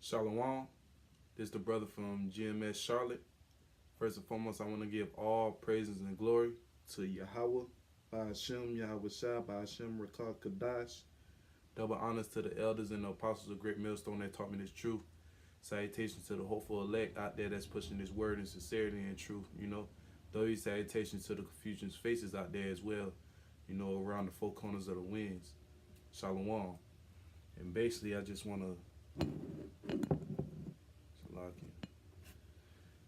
Shalom, this is the brother from GMS Charlotte. First and foremost, I want to give all praises and glory to Yahweh, by Hashem, Yahweh Shai, by Hashem, Rakah Kadash. Double honors to the elders and the apostles of Great Millstone that taught me this truth. Salutations to the hopeful elect out there that's pushing this word in sincerity and truth, Those salutations to the Confucian's faces out there as well, around the four corners of the winds. Shalom. And basically, I just want to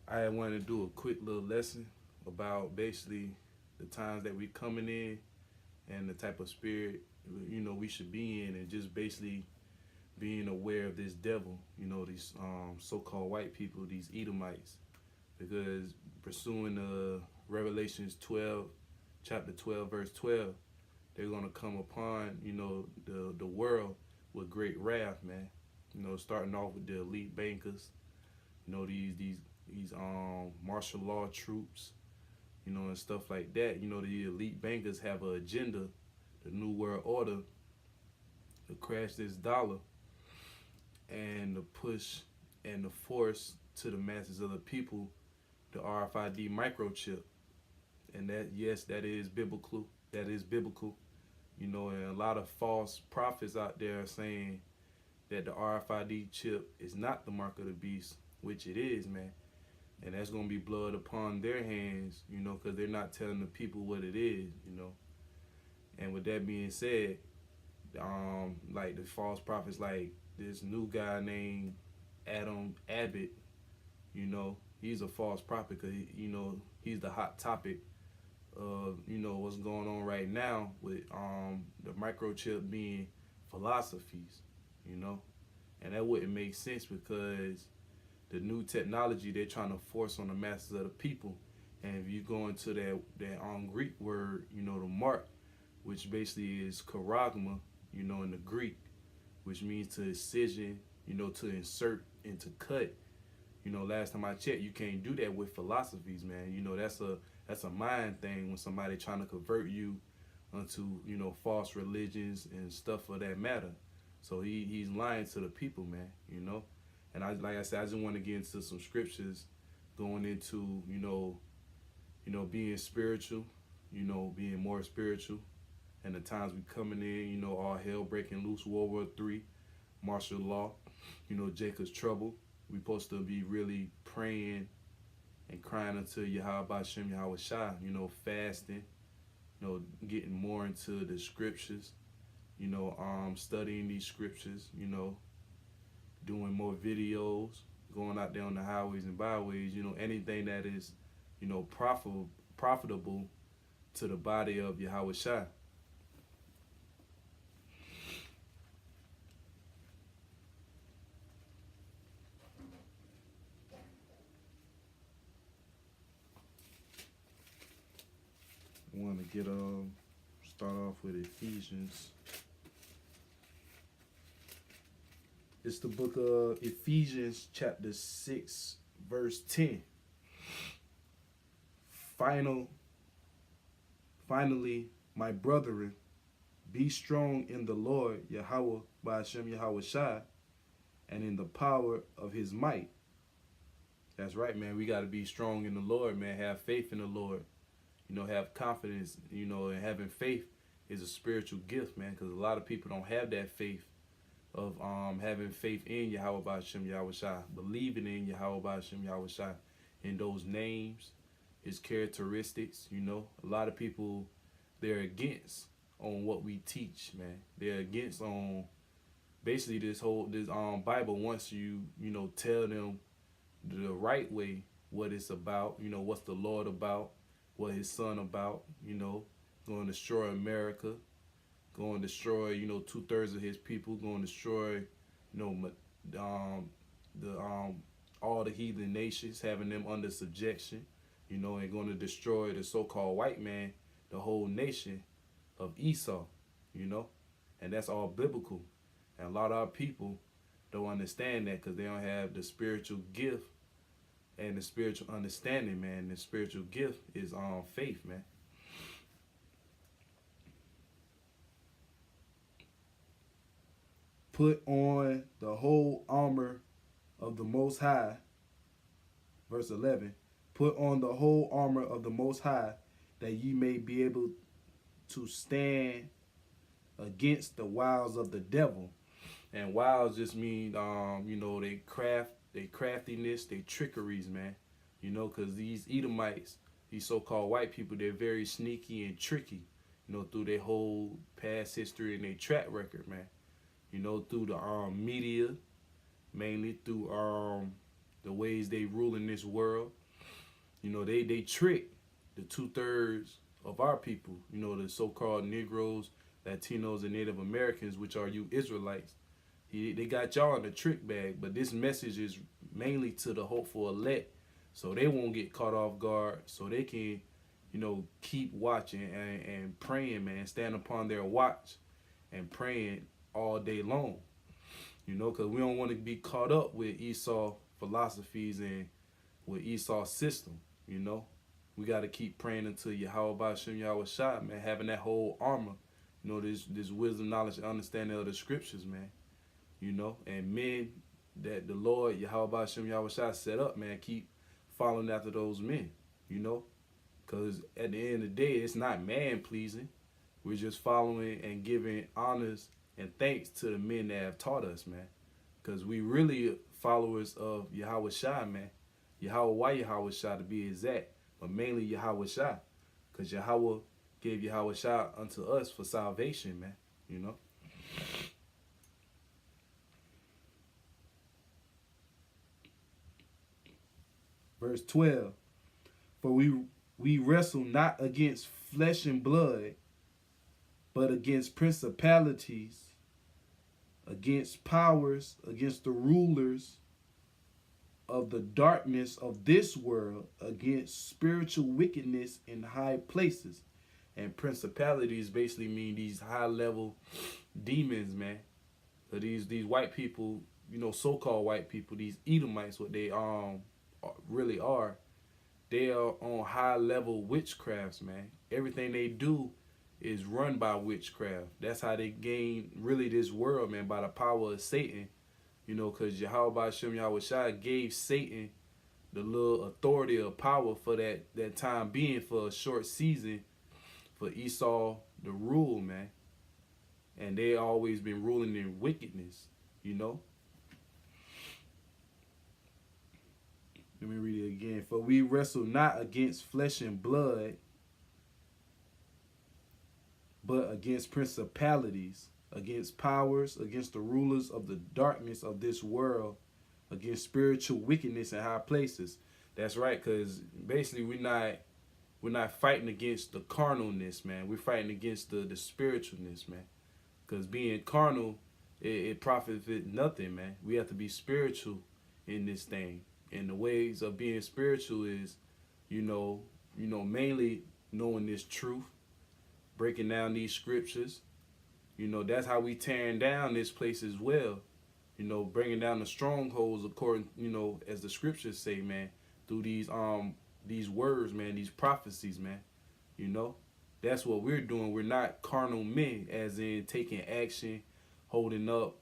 I wanted to do a quick little lesson about basically the times that we coming in and the type of spirit we should be in, and just basically being aware of this devil, these so-called white people, these Edomites, because pursuing Revelations 12, chapter 12, verse 12, they're gonna come upon the world with great wrath, man. Starting off with the elite bankers, these martial law troops, and stuff like that. The elite bankers have an agenda, the New World Order, to crash this dollar and to push and to force to the masses of the people the RFID microchip. And that, yes, that is biblical. That is biblical. And a lot of false prophets out there are saying that the RFID chip is not the mark of the beast, which it is, man. And that's going to be blood upon their hands, because they're not telling the people what it is, And with that being said, like the false prophets, like this new guy named Adam Abbott, he's a false prophet because, he's the hot topic of, what's going on right now with the microchip being philosophies, And that wouldn't make sense because the new technology they're trying to force on the masses of the people. And if you go into that Greek word, the mark, which basically is charagma, in the Greek, which means to incision, to insert and to cut. Last time I checked, you can't do that with philosophies, man. That's a mind thing when somebody trying to convert you onto, false religions and stuff of that matter. So he's lying to the people, man, And like I said, I just want to get into some scriptures going into, being spiritual, being more spiritual. And the times we coming in, all hell breaking loose, World War III, martial law, Jacob's trouble. We supposed to be really praying and crying unto Yahweh Hashem, Yahweh Shai, fasting, getting more into the scriptures, studying these scriptures, doing more videos, going out there on the highways and byways, anything that is, profitable to the body of Yahweh Shai. I want to start off with Ephesians. It's the book of Ephesians, chapter 6, verse 10. Finally, my brethren, be strong in the Lord, Yahweh, by Hashem, Yahweh Shai, and in the power of his might. That's right, man. We got to be strong in the Lord, man. Have faith in the Lord. Have confidence, and having faith is a spiritual gift, man, because a lot of people don't have that faith of having faith in Yahweh B'Hashem Yahweh Shai, believing in Yahweh B'Hashem Yahweh Shai, in those names, his characteristics. A lot of people, they're against on what we teach, man. They're against on basically this Bible. Once you tell them the right way what it's about, what's the Lord about, what his son about, going to destroy America, going to destroy, 2/3 of his people, going to destroy, all the heathen nations, having them under subjection, and going to destroy the so-called white man, the whole nation of Esau, and that's all biblical. And a lot of our people don't understand that because they don't have the spiritual gift and the spiritual understanding, man. The spiritual gift is faith, man. Put on the whole armor of the Most High, verse 11, put on the whole armor of the Most High, that ye may be able to stand against the wiles of the devil. And wiles just mean, they craftiness, they trickeries, man. Because these Edomites, these so-called white people, they're very sneaky and tricky, through their whole past history and their track record, man. Through the media, mainly through the ways they rule in this world. They trick the 2/3 of our people, the so-called Negroes, Latinos, and Native Americans, which are you Israelites. They got y'all in the trick bag, but this message is mainly to the hopeful elect, so they won't get caught off guard, so they can, keep watching and praying, man, stand upon their watch and praying all day long, because we don't want to be caught up with Esau philosophies and with Esau's system, We got to keep praying until Yahweh Ba'Shem Yahweh Shai, man, having that whole armor, this wisdom, knowledge, and understanding of the scriptures, man. And men that the Lord, Yahweh Ba'Shem Yahweh Shai, set up, man, keep following after those men, Because at the end of the day, it's not man-pleasing. We're just following and giving honors and thanks to the men that have taught us, man. Because we really followers of Yahweh Shai, man. Yahweh Shai to be exact, but mainly Yahweh Shai. Because Yahweh gave Yahweh Shai unto us for salvation, man, Verse 12, for we wrestle not against flesh and blood, but against principalities, against powers, against the rulers of the darkness of this world, against spiritual wickedness in high places. And principalities basically mean these high-level demons, man. So these white people, so-called white people, these Edomites, what they really are, they are on high-level witchcrafts, man. Everything they do is run by witchcraft. That's how they gain really this world, man, by the power of Satan. Because Yahweh Ba'Shem Yahweh Shai gave Satan the little authority or power for that time being, for a short season, for Esau to rule, man. And they always been ruling in wickedness, Let me read it again. For we wrestle not against flesh and blood, but against principalities, against powers, against the rulers of the darkness of this world, against spiritual wickedness in high places. That's right, because basically we're not fighting against the carnalness, man. We're fighting against the spiritualness, man. Because being carnal, it profits nothing, man. We have to be spiritual in this thing. And the ways of being spiritual is, mainly knowing this truth, breaking down these scriptures. That's how we tearing down this place as well. Bringing down the strongholds according, as the scriptures say, man, through these words, man, these prophecies, man. That's what we're doing. We're not carnal men, as in taking action, holding up,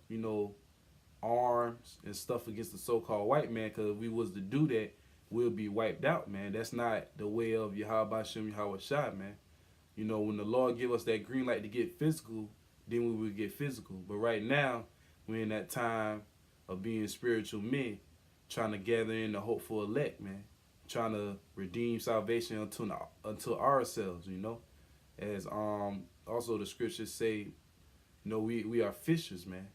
arms and stuff against the so-called white man, because if we was to do that, we'll be wiped out, man. That's not the way of Yahweh Ba'Shem Yahweh Shai, man. When the Lord give us that green light to get physical, then we will get physical. But right now, we're in that time of being spiritual men, trying to gather in the hopeful elect, man. Trying to redeem salvation unto ourselves, As also the scriptures say, we are fishers, man.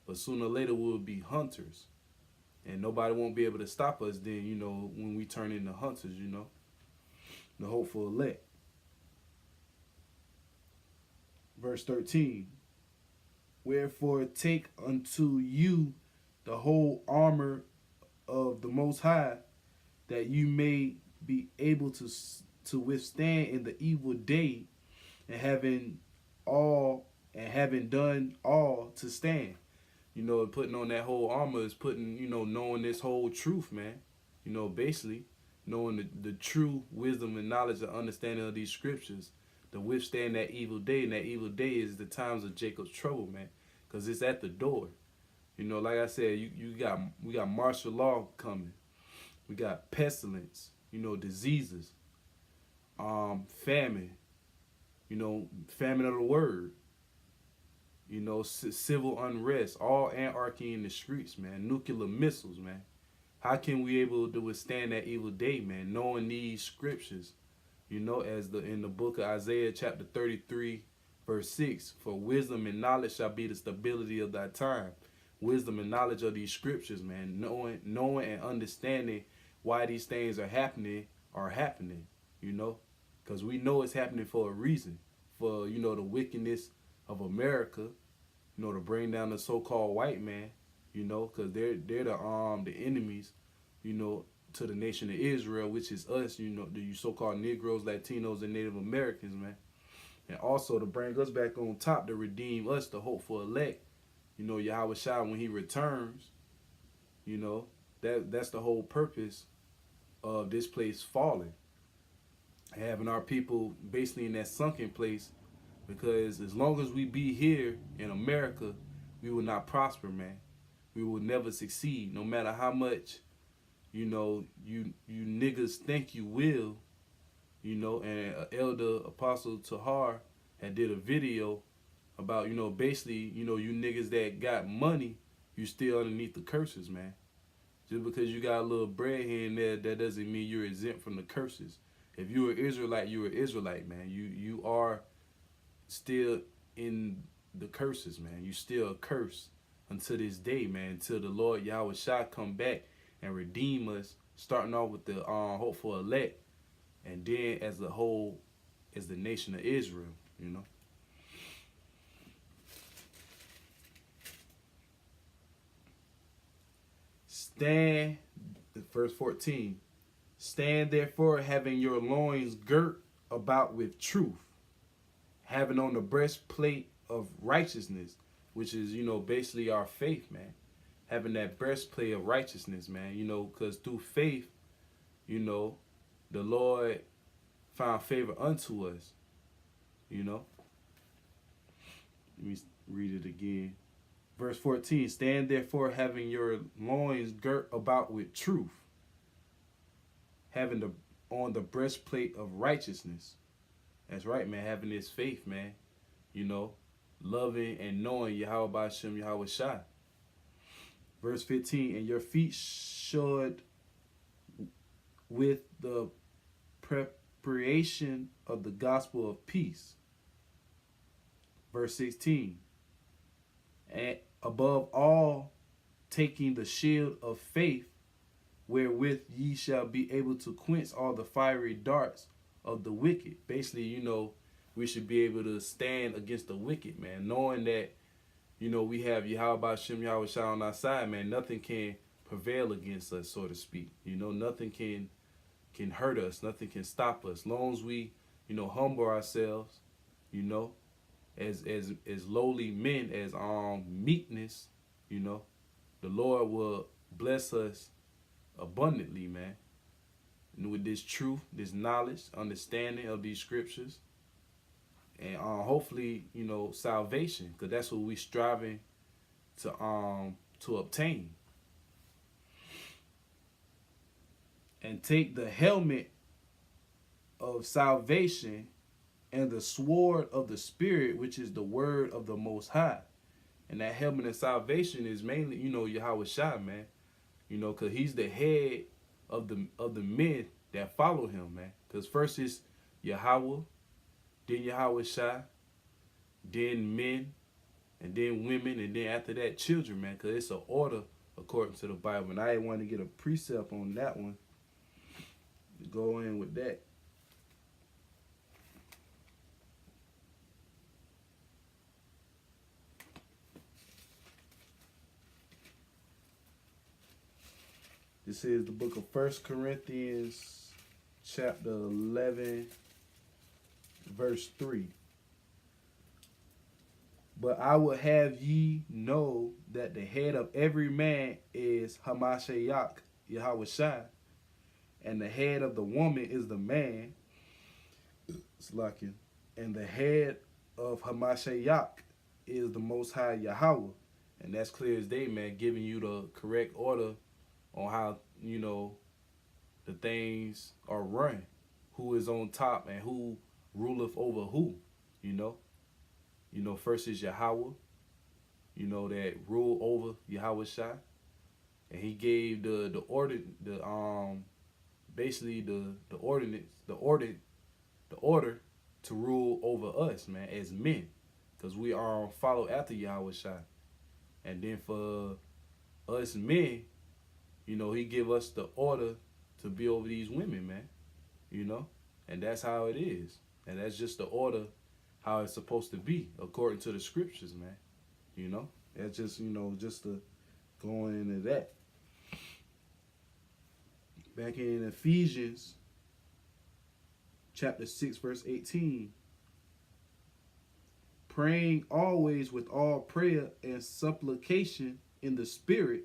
But sooner or later we'll be hunters. And nobody won't be able to stop us then, when we turn into hunters, The hopeful elect. Verse 13. Wherefore take unto you the whole armor of the Most High, that you may be able to withstand in the evil day, and having done all to stand. Putting on that whole armor is putting, knowing this whole truth, man. Basically knowing the true wisdom and knowledge and understanding of these scriptures to withstand that evil day. And that evil day is the times of Jacob's trouble, man, because it's at the door. You know, like I said, we got martial law coming. We got pestilence, you know, diseases, famine, you know, famine of the word, you know, civil unrest, all anarchy in the streets, man, nuclear missiles, man. How can we able to withstand that evil day, man, knowing these scriptures, you know, as in the book of Isaiah chapter 33, verse 6, for wisdom and knowledge shall be the stability of thy time. Wisdom and knowledge of these scriptures, man, knowing and understanding why these things are happening, you know, because we know it's happening for a reason, for, you know, the wickedness of America, you know, to bring down the so-called white man, you know, because they're the enemies, you know, to the nation of Israel, which is us, you know, the so-called Negroes, Latinos, and Native Americans, man. And also to bring us back on top, to redeem us, the hopeful elect, you know, Yahweh Shai, when he returns, you know, that's the whole purpose of this place falling. Having our people basically in that sunken place, because as long as we be here in America, we will not prosper, man. We will never succeed, no matter how much, you know, you niggas think you will, you know. And Elder Apostle Tahar had did a video about, you know, basically, you know, you niggas that got money, you still underneath the curses, man. Just because you got a little bread here and there, that doesn't mean you're exempt from the curses. If you're an Israelite, you're an Israelite, man. You are still in the curses, man. You still a curse until this day, man. Until the Lord Yahweh Shai come back and redeem us, starting off with the hopeful elect, and then as a whole, as the nation of Israel, you know. Stand, verse 14. Stand therefore, having your loins girt about with truth, having on the breastplate of righteousness, which is, you know, basically our faith, man. Having that breastplate of righteousness, man, you know, because through faith, you know, the Lord found favor unto us, you know. Let me read it again. Verse 14, stand therefore having your loins girt about with truth, having on the breastplate of righteousness. That's right, man, having this faith, man, you know, loving and knowing Yahweh B'Shem Yahweh Shai. Verse 15, and your feet shod with the preparation of the gospel of peace. Verse 16, and above all, taking the shield of faith, wherewith ye shall be able to quench all the fiery darts of the wicked. Basically, you know, we should be able to stand against the wicked, man, knowing that, you know, we have Yahweh B'Shem Yahweh Shai on our side, man. Nothing can prevail against us, so to speak. You know, nothing can hurt us. Nothing can stop us. As long as we, you know, humble ourselves, you know, as lowly men, as meekness, you know, the Lord will bless us abundantly, man. And with this truth, this knowledge, understanding of these scriptures, and hopefully, you know, salvation, because that's what we're striving to obtain. And take the helmet of salvation and the sword of the Spirit, which is the word of the Most High. And that helmet of salvation is mainly, you know, Yahweh Shai, man. You know, because he's the head of the men that follow him, man. Because first is Yahweh, then Yahweh Shai, then men, and then women, and then after that, children, man. Because it's an order according to the Bible. And I didn't want to get a precept on that one. Go in with that. This is the book of 1 Corinthians, chapter 11, verse 3. But I will have ye know that the head of every man is Hamashiach, Yahweh Shai, and the head of the woman is the man, and the head of Hamashiach is the Most High Yahweh, And that's clear as day, man, giving you the correct order on how, the things are run, who is on top and who ruleth over who, you know. First is Yahweh, that rule over Yahweh Shai. And he gave the order, basically the ordinance, the order to rule over us, man, as men. Because we are follow after Yahweh Shai. And then for us men, he give us the order to be over these women, man. And that's how it is. And that's just the order how it's supposed to be according to the scriptures, man. That's just, just to go into that. Back in Ephesians chapter 6, verse 18. Praying always with all prayer and supplication in the Spirit,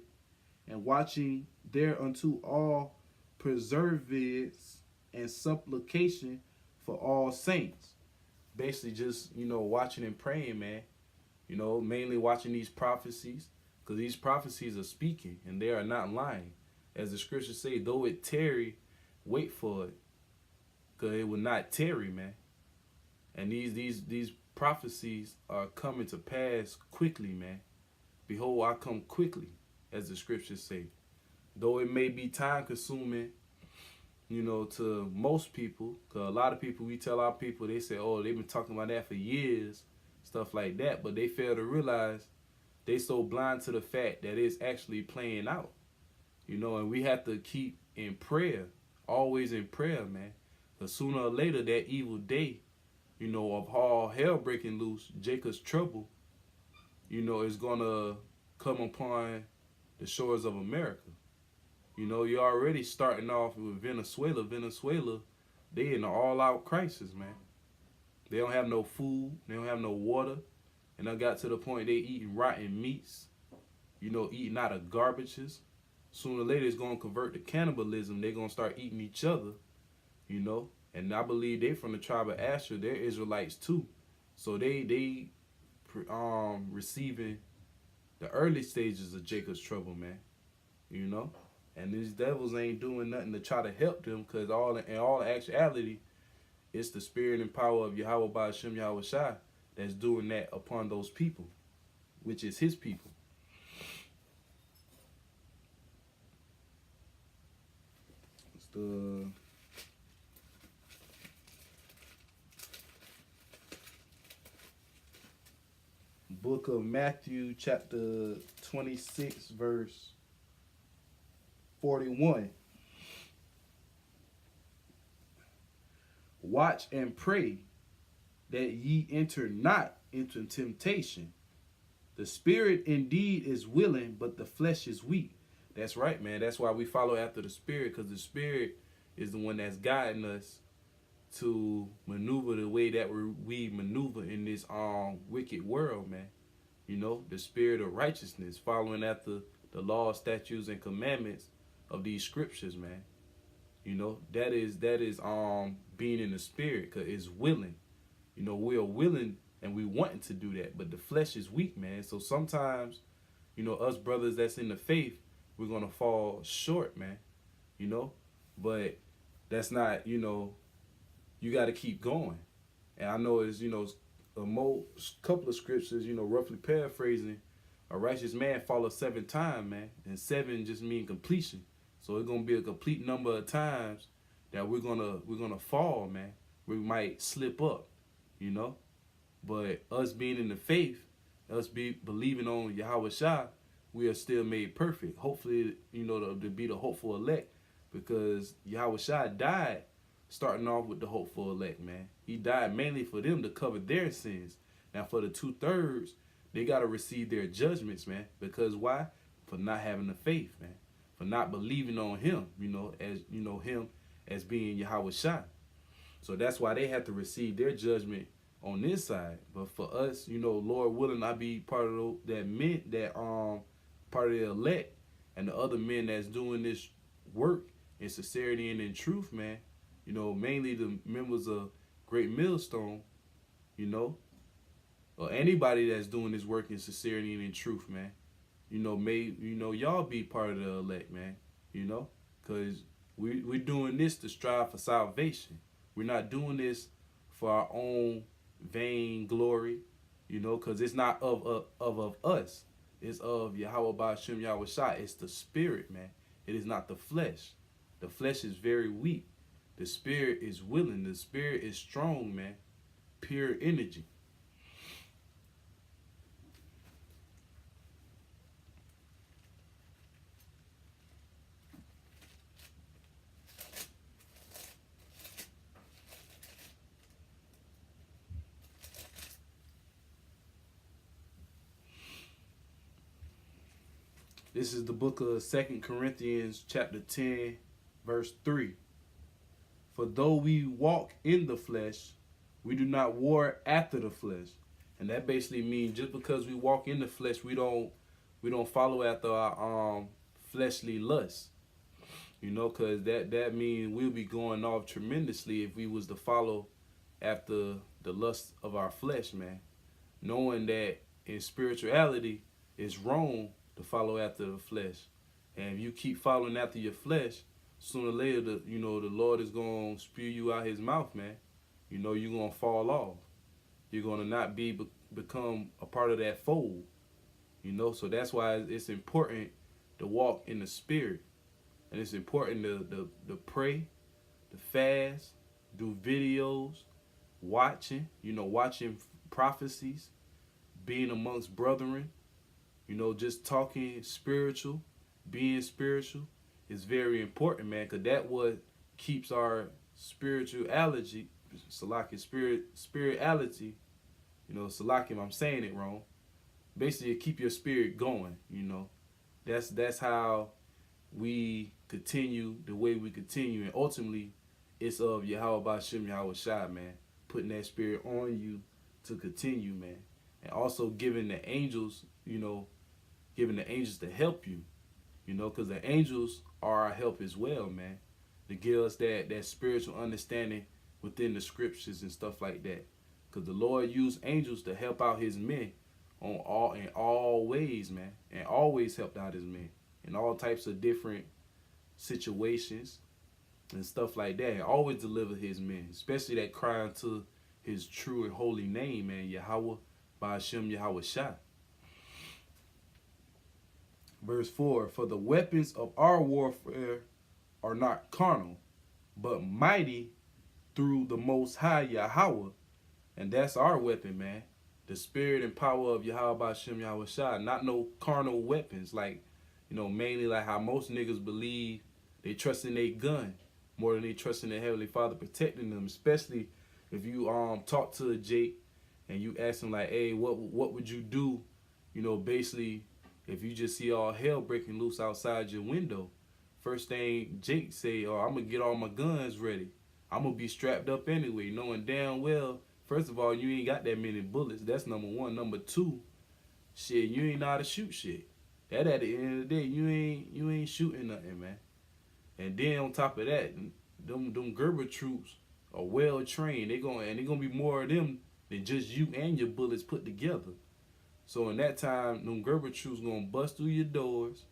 and watching thereunto all perseverance and supplication for all saints. Basically just, watching and praying, man. Mainly watching these prophecies, because these prophecies are speaking and they are not lying. As the scriptures say, though it tarry, wait for it, because it will not tarry, man. And these prophecies are coming to pass quickly, man. Behold, I come quickly, as the scriptures say. Though it may be time consuming, to most people, because a lot of people, we tell our people, they say, oh, they've been talking about that for years, stuff like that, but they fail to realize they so blind to the fact that it's actually playing out. And we have to keep in prayer, always in prayer, man. Because sooner or later, that evil day, of all hell breaking loose, Jacob's trouble, is going to come upon the shores of America. You're already starting off with Venezuela. Venezuela, they in an all-out crisis, man. They don't have no food. They don't have no water. And I got to the point they eating rotten meats, eating out of garbages. Sooner or later, it's going to convert to cannibalism. They're going to start eating each other, And I believe they from the tribe of Asher. They're Israelites too. So they receiving the early stages of Jacob's trouble, man. And these devils ain't doing nothing to try to help them, because in all actuality, it's the spirit and power of Yahweh Ba'ashem Yahweh Shai that's doing that upon those people, which is his people. It's the book of Matthew, chapter 26, verse 41. Watch and pray that ye enter not into temptation. The spirit indeed is willing, but the flesh is weak. That's right, man. That's why we follow after the spirit, because the spirit is the one that's guiding us to maneuver the way that we maneuver in this wicked world, man. The spirit of righteousness, following after the law, statutes, and commandments of these scriptures, man. That is being in the spirit, because it's willing. We are willing and we wanting to do that, but the flesh is weak, man. So sometimes, us brothers that's in the faith, we're gonna fall short, man. But that's not, you got to keep going. And I know it's, a couple of scriptures, roughly paraphrasing, a righteous man falleth 7 times, man. And 7 just mean completion. So it's gonna be a complete number of times that we're gonna fall, man. We might slip up, But us being in the faith, us believing on Yahweh Shai, we are still made perfect. Hopefully, to be the hopeful elect, because Yahweh Shai died starting off with the hopeful elect, man. He died mainly for them to cover their sins. Now for the 2/3, they got to receive their judgments, man. Because why? For not having the faith, man. For not believing on him, him as being Yahweh Shai. So that's why they have to receive their judgment on this side. But for us, Lord willing, I be part of part of the elect, and the other men that's doing this work in sincerity and in truth, man. Mainly the members of Great Millstone, or anybody that's doing this work in sincerity and in truth, man. y'all be part of the elect, man. Because we're doing this to strive for salvation. We're not doing this for our own vain glory, because it's not of us. It's of Yahweh Ba'ashem Yahweh Shai. It's the spirit, man. It is not the flesh. The flesh is very weak. The spirit is willing. The spirit is strong, man. Pure energy. This is the book of 2 Corinthians chapter 10, verse 3. For though we walk in the flesh, we do not war after the flesh. And that basically means just because we walk in the flesh, we don't follow after our fleshly lusts. Because that means we'll be going off tremendously if we was to follow after the lust of our flesh, man. Knowing that in spirituality, it's wrong to follow after the flesh. And if you keep following after your flesh, sooner or later, the Lord is going to spew you out his mouth, man. You're going to fall off. You're going to not become a part of that fold. So that's why it's important to walk in the spirit. And it's important to pray, to fast, do videos, watching prophecies, being amongst brethren, just talking spiritual, being spiritual is very important, man, because that what keeps our spirituality, spirituality, Salakim, if I'm saying it wrong, basically keep your spirit going, That's how we continue the way we continue, and ultimately it's of Yahweh Ba'ashem Yahweh Shai, man, putting that spirit on you to continue, man, and also giving the angels, to help you, because the angels are our help as well, man, to give us that spiritual understanding within the scriptures and stuff like that, because the Lord used angels to help out his men in all ways, man, and always helped out his men in all types of different situations and stuff like that, and always deliver his men, especially that crying to his true and holy name, man, Yahweh Ba'ashem Yahweh Shai. Verse 4, for the weapons of our warfare are not carnal, but mighty through the Most High Yahweh. And that's our weapon, man. The spirit and power of Yahweh Ba'ashem Yahweh Shai. Not no carnal weapons, like, mainly like how most niggas believe they trust in their gun more than they trust in their Heavenly Father protecting them. Especially if you talk to a Jake and you ask him like, hey, what would you do, basically, if you just see all hell breaking loose outside your window. First thing Jake say, oh, I'm going to get all my guns ready. I'm going to be strapped up anyway, knowing damn well, first of all, you ain't got that many bullets. That's number one. Number two, shit, you ain't know how to shoot shit. That at the end of the day, you ain't shooting nothing, man. And then on top of that, them Gerber troops are well trained. They're gonna be more of them than just you and your bullets put together. So in that time, them Gerber troops gonna bust through your doors,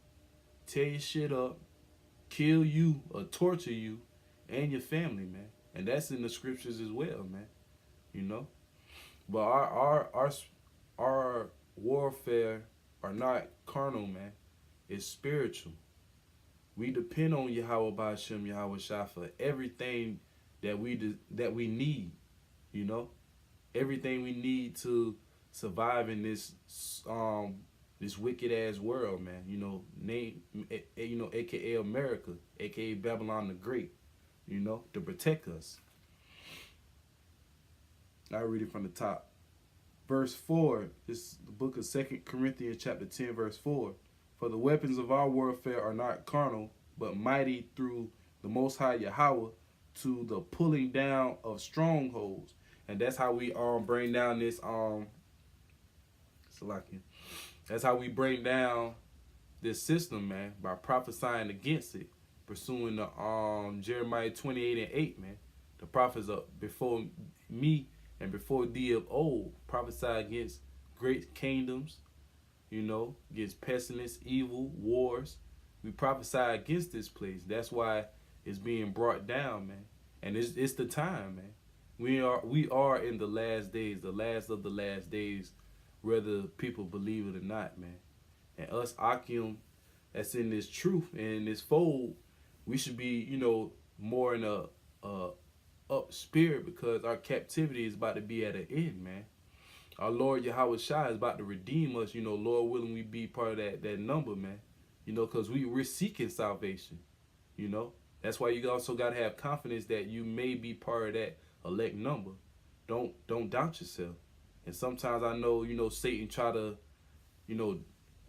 tear your shit up, kill you or torture you and your family, man. And that's in the scriptures as well, man. But our warfare are not carnal, man. It's spiritual. We depend on Yahweh Ba'ashem Yahweh Shai for everything that we need, everything we need to survive in this this wicked ass world, man. AKA America, AKA Babylon the Great, to protect us. I read it from the top. Verse 4, this is the book of 2 Corinthians chapter 10, verse 4. For the weapons of our warfare are not carnal, but mighty through the Most High Yahweh to the pulling down of strongholds. And that's how we bring down this that's how we bring down this system, man, by prophesying against it, pursuing the Jeremiah 28:8, man. The prophets before me and before thee of old prophesy against great kingdoms, against pestilence, evil, wars. We prophesy against this place. That's why it's being brought down, man. And it's the time, man. We are in the last days, the last of the last days, whether people believe it or not, man. And us Akim that's in this truth and in this fold, we should be, more in a up spirit because our captivity is about to be at an end, man. Our Lord Yahweh Shai is about to redeem us, Lord willing we be part of that number, man. Because we're seeking salvation, That's why you also got to have confidence that you may be part of that elect number. Don't doubt yourself. And sometimes I know, Satan try to,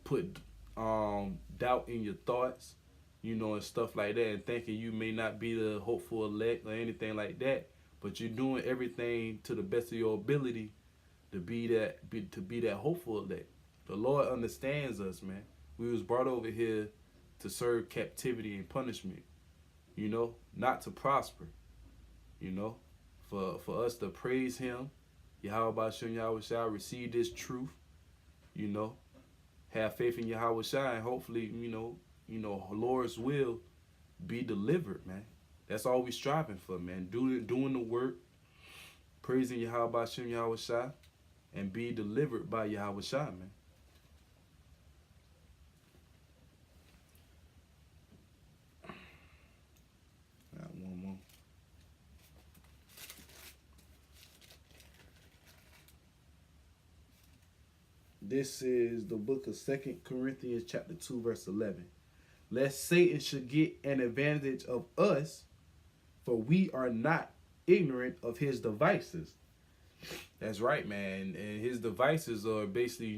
put doubt in your thoughts, and stuff like that, and thinking you may not be the hopeful elect or anything like that. But you're doing everything to the best of your ability to be that hopeful elect. The Lord understands us, man. We was brought over here to serve captivity and punishment, not to prosper, for us to praise Him, Yahweh Ba'Shem Yahweh Shai, receive this truth, have faith in Yahweh Shai, and hopefully, Lord's will be delivered, man. That's all we striving for, man. Doing the work, praising Yahweh Ba'Shem Yahweh Shai, and be delivered by Yahweh Shai, man. One more. This is the book of 2 Corinthians chapter 2, verse 11. Lest Satan should get an advantage of us, for we are not ignorant of his devices. That's right, man. And his devices are basically,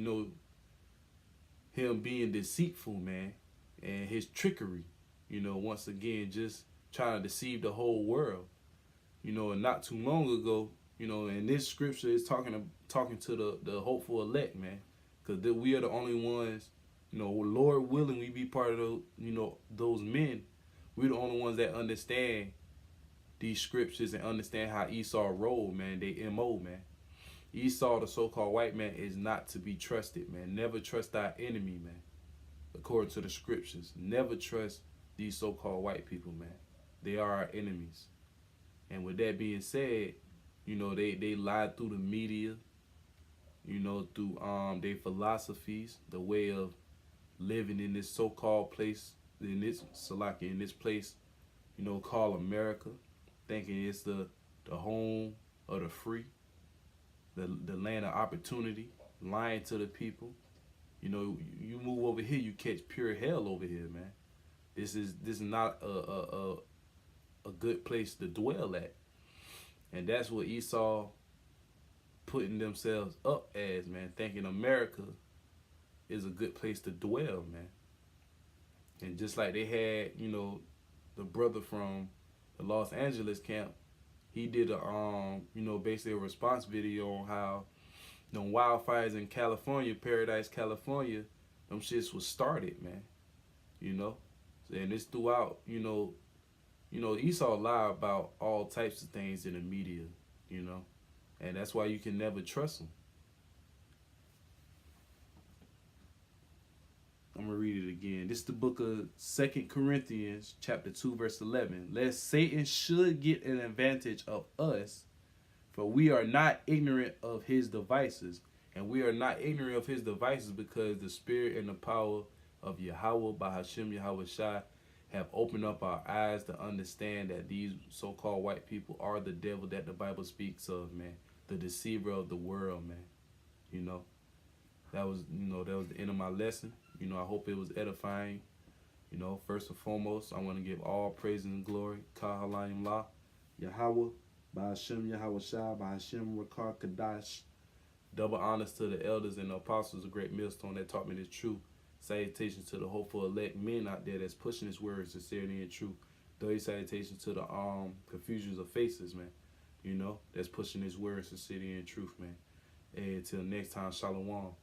him being deceitful, man, and his trickery, once again, just trying to deceive the whole world, and not too long ago, and this scripture is talking to the hopeful elect, man, because we are the only ones, Lord willing, we be part of those, those men. We're the only ones that understand these scriptures and understand how Esau rolled, man, they MO, man. Esau, the so-called white man, is not to be trusted, man. Never trust our enemy, man. According to the scriptures, never trust these so-called white people, man. They are our enemies. And with that being said, they lied through the media, through their philosophies, the way of living in this so-called place, in this place, called America, thinking it's the home of the free, the land of opportunity, lying to the people. You move over here, you catch pure hell over here, man. This is not a good place to dwell at. And that's what Esau putting themselves up as, man, thinking America is a good place to dwell, man. And just like they had, the brother from the Los Angeles camp, he did basically a response video on how wildfires in California, Paradise, California, them shits was started, man. And it's throughout, Esau lie about all types of things in the media, and that's why you can never trust them. I'm going to read it again. This is the book of 2 Corinthians chapter 2, verse 11. Lest Satan should get an advantage of us, for we are not ignorant of his devices. And we are not ignorant of his devices because the spirit and the power of Yahweh, Ba'Shem Yahweh Shai, have opened up our eyes to understand that these so-called white people are the devil that the Bible speaks of, man. The deceiver of the world, man. That was the end of my lesson. I hope it was edifying. First and foremost, I want to give all praise and glory, Kahalayim La, Yahweh, Ba'Shem Yahweh Shai, Ba'Shem Rakar Kadash. Double honors to the elders and the apostles, a great millstone that taught me the truth. Salutations to the hopeful elect men out there that's pushing this word sincerely and truth. Dirty salutations to the confusions of faces, man. That's pushing this word sincerely and truth, man. And until next time, Shalom.